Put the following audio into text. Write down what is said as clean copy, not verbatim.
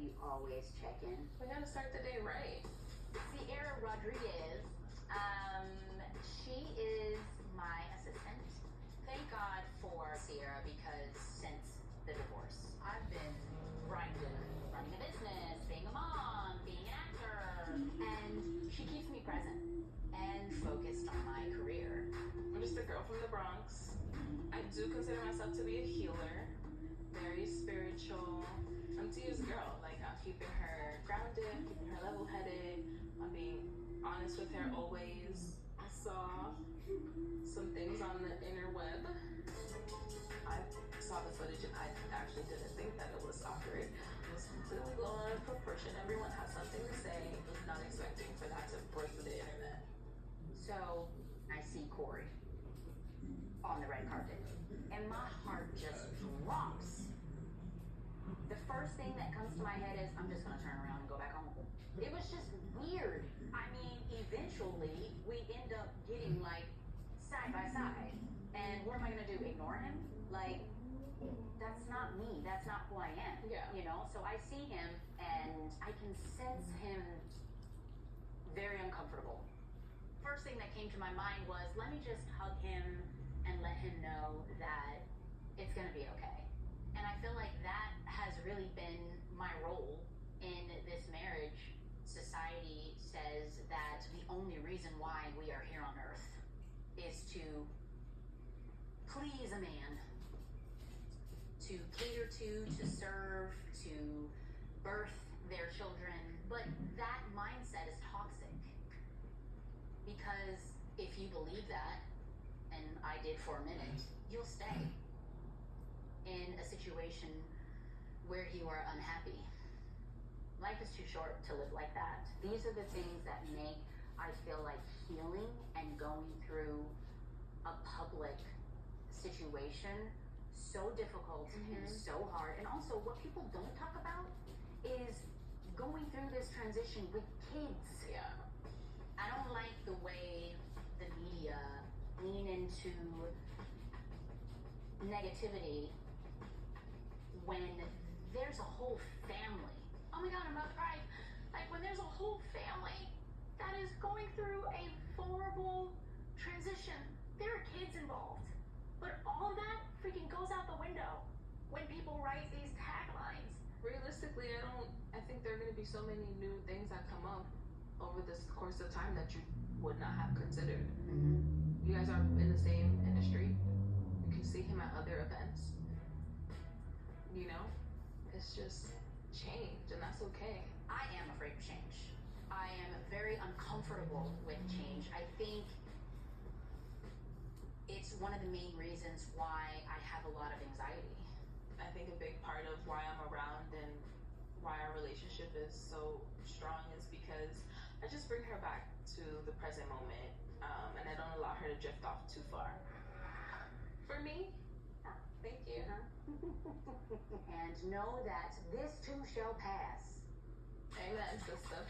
you always check in. We gotta start the day right. Sierra Rodriguez. She is my assistant. Thank God for Sierra because since the divorce, I've been grinding, running a business, being a mom, being an actor, and she keeps me present and focused on my career. I'm just a girl from the Bronx. I do consider myself to be a healer, very spiritual. I'm Tia's girl. Like, I'm keeping her grounded, keeping her level-headed. I'm being honest with her always. I saw some things on the interweb. I saw the footage and I actually didn't think that it was awkward. It was completely blown out of proportion. Everyone had something to say. I was not expecting for that to break through the internet. So I see Corey on the red carpet, and my heart just drops. The first thing that comes to my head is, I'm just gonna turn around and go back home. It was just weird. I mean, eventually we end up getting like side by side, and what am I gonna do? Ignore him? Like, that's not me. That's not who I am. Yeah. You know. So I see him, and I can sense him very uncomfortable. First thing that came to my mind was, let me just hug him and let him know that it's gonna be okay. And I feel like that has really been my role in this marriage. Society says that the only reason why we are here on earth is to please a man, to cater to serve, to birth their children. But that mindset is toxic. Because if you believe that, and I did for a minute, you'll stay in a situation where you are unhappy. Life is too short to live like that. These are the things that make, I feel like, healing and going through a public situation so difficult and so hard. And also, what people don't talk about is going through this transition with kids. Yeah. I don't like the way the media lean into negativity when there's a whole family. Oh my God, I'm about to cry. Like, when there's a whole family that is going through a horrible transition. There are kids involved. But all of that freaking goes out the window when people write these taglines. Realistically, I think there are going to be so many new things that come up over this course of time that you would not have considered. You guys are in the same industry. You can see him at other events. You know, it's just change, and that's okay. I am afraid of change. I am very uncomfortable with change. I think it's one of the main reasons why I have a lot of anxiety. I think a big part of why I'm around and why our relationship is so strong is because I just bring her back to the present moment, and I don't allow her to drift off too far. For me, thank you. And know that this too shall pass. Amen, sister.